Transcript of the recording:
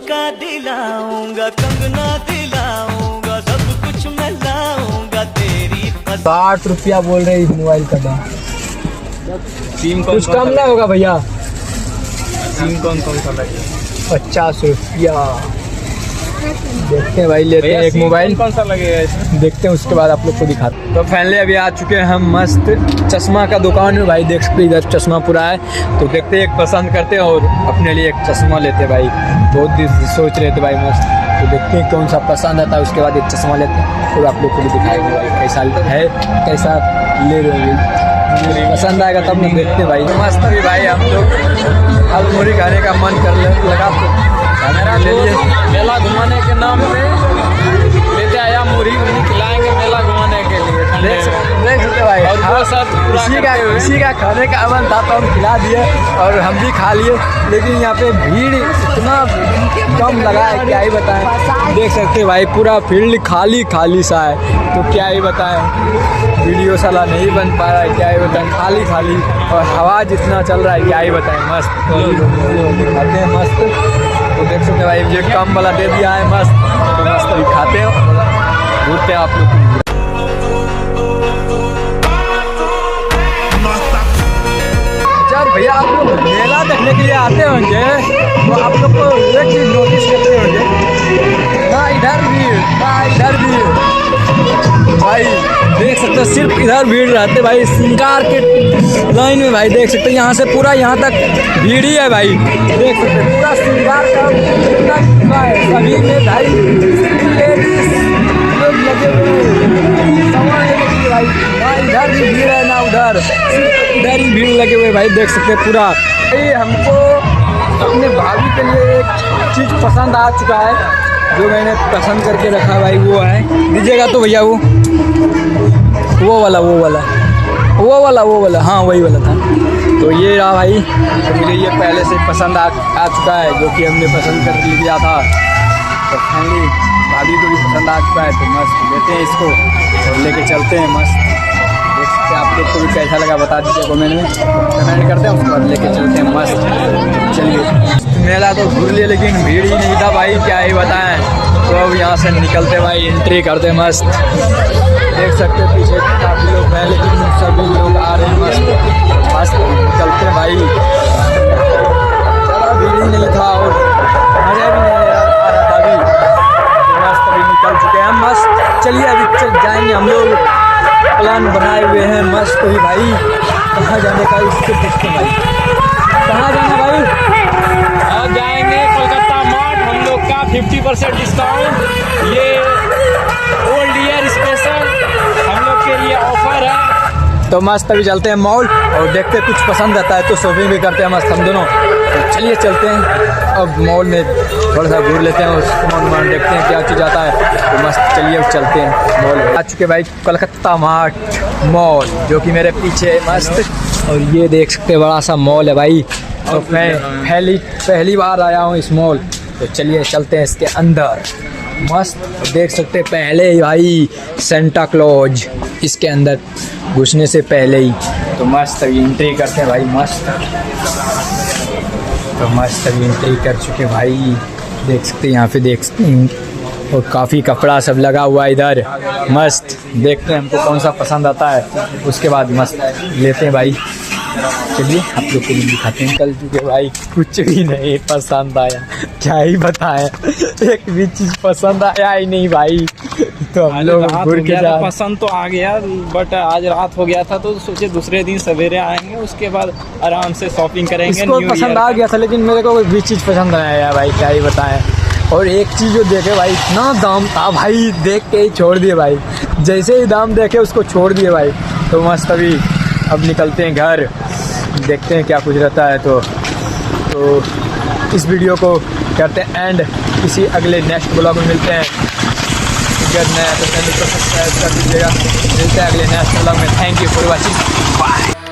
का दिलाऊंगा, कंगना दिलाऊंगा, सब कुछ मैं लाऊंगा तेरी 60 रुपया बोल रहे इस मोबाइल का दाम। कुछ कम ना होगा भैया? सिम कौन सा लगे? 50 रुपया। देखते हैं भाई, लेते हैं एक मोबाइल, कौन सा लगेगा इसमें, देखते हैं, उसके बाद आप लोग को दिखाते हैं। तो फाइनली अभी आ चुके हैं हम मस्त चश्मा का दुकान में भाई, देख सकते इधर चश्मा पूरा है। तो देखते हैं, एक पसंद करते हैं और अपने लिए एक चश्मा लेते हैं भाई, बहुत दिन सोच रहे थे भाई मस्त। तो देखते हैं कौन सा पसंद आता है, उसके बाद एक चश्मा लेते हैं और आप लोग को भी दिखाएंगे भाई कैसा है, कैसा ले रहे हैं। पसंद आएगा तब ना, देखते हैं भाई। मस्त भी भाई हम लोग अलमुरी खाने का मन कर लगा, तो ले लिए। मेला घुमाने के नाम पे लेते आया, मुरही खिलाएंगे मेला घुमाने के लिए। देख सकते भाई, और वो सब इसी का खाने का मन था, तो हम खिला दिए और हम भी खा लिए। लेकिन यहाँ पे भीड़ इतना कम लगा है, क्या ही बताएं। देख सकते भाई पूरा फील्ड खाली सा है, तो क्या ही बताएं, वीडियो साला नहीं बन पा रहा है, क्या ही बताएं, खाली, और हवा जितना चल रहा है, क्या ही बताएं। मस्त दिखाते हैं मस्त। तो देख सकते भाई मुझे कम वाला दे दिया है मस्त, तो मस्त अभी खाते हैं, घूरते हैं आप लोग। जब भैया आप लोग मेला देखने के लिए आते होंगे, तो आप लोग को एक चीज़ नोटिस करते होंगे, ना इधर भीड़ भाई, देख सकते हो सिर्फ इधर भीड़ रहते भाई, श्रृंगार के लाइन में भाई, देख सकते हैं यहाँ से पूरा यहाँ तक भीड़ ही है भाई। देख सकते हैं पूरा श्रृंगार का जितना है सभी में भाई लेडीज लोग लगे हुए सामान लेने के लिए भाई, ना इधर भी भीड़ है ना उधर, इधर ही भीड़ लगे हुए भाई। देख सकते हैं पूरा भाई, हमको अपने भाभी के लिए एक चीज़ पसंद आ चुका है जो मैंने पसंद करके रखा भाई, वो है, दीजिएगा तो भैया वो वाला, हाँ वही वाला था। तो ये रहा भाई, तो मुझे ये पहले से पसंद आ चुका है, जो कि हमने पसंद कर लिया था। तो फाइनली भाभी को भी पसंद आ चुका है, तो मस्त लेते हैं इसको और लेके चलते हैं। मस्त देख सकते हैं, आप लोग को भी कैसा लगा बता दीजिए कमेंट में, कमेंट करते हैं, उसके बाद लेके चलते हैं। मस्त चलिए। मेला तो घूर लिए लेकिन भीड़ ही नहीं था भाई, क्या ही बताएं। तो अब यहाँ से निकलते भाई, एंट्री करते। मस्त देख सकते हैं पीछे काफ़ी लोग हैं, लेकिन सभी लोग आ रहे हैं। मस्त मस्त निकलते हैं भाई, ज़्यादा भीड़ ही नहीं था और मज़ा भी नहीं आ रहा था अभी। तो मस्त अभी निकल चुके हैं। मस्त चलिए अभी चल जाएंगे हम लोग, प्लान बनाए हुए हैं मस्त ही भाई। कहाँ जाने का इसके पूछते भाई, कहाँ जाना भाई? अब जाएंगे कोलकाता मार्ट, हम लोग का 50% डिस्काउंट, ये ओल्ड ईयर स्पेशल हम लोग के लिए ऑफर है। तो मस्त अभी चलते हैं मॉल और देखते हैं कुछ पसंद आता है तो शॉपिंग भी करते हैं मस्त हम दोनों। तो चलिए चलते हैं अब मॉल में, थोड़ा सा घूर लेते हैं और सामान देखते हैं क्या चीज़ आता है। तो मस्त चलिए अब चलते हैं मॉल। आ चुके भाई कोलकाता मार्ट मॉल, जो कि मेरे पीछे है। मस्त और ये देख सकते हैं बड़ा सा मॉल है भाई, और मैं पहली बार आया हूँ इस मॉल। तो चलिए चलते हैं इसके अंदर। मस्त देख सकते हैं पहले ही भाई सेंटा क्लॉज इसके अंदर घुसने से पहले ही। तो मस्त अभी एंट्री करते हैं भाई। मस्त तो मस्त अभी एंट्री कर चुके भाई, देख सकते हैं यहाँ पे, देख सकते हैं और काफ़ी कपड़ा सब लगा हुआ है इधर। मस्त देखते हैं हमको कौन सा पसंद आता है, उसके बाद मस्त लेते हैं भाई। चलिए आप लोग को भी दिखाते हैं। कल चुके भाई, कुछ भी नहीं पसंद आया, क्या ही बताएं, एक भी चीज़ पसंद आया ही नहीं भाई। तो हम लोग घूर के जा, पसंद तो आ गया, बट आज रात हो गया था तो सोचे दूसरे दिन सवेरे आएंगे, उसके बाद आराम से शॉपिंग करेंगे। इसको पसंद आ गया था लेकिन मेरे को कोई भी चीज़ पसंद नहीं आया भाई, क्या ही बताएं। और एक चीज़ जो देखे भाई, इतना दाम था भाई, देख के ही छोड़ दिए भाई, जैसे ही दाम देखे उसको छोड़ दिए भाई। तो मस्त अभी अब निकलते हैं घर, देखते हैं क्या कुछ रहता है। तो इस वीडियो को करते हैं एंड, किसी अगले नेक्स्ट ब्लॉग में मिलते हैं। अगर नया तो चैनल को सब्सक्राइब कर दीजिएगा। मिलते हैं अगले नेक्स्ट ब्लॉग में। Thank you for watching, bye.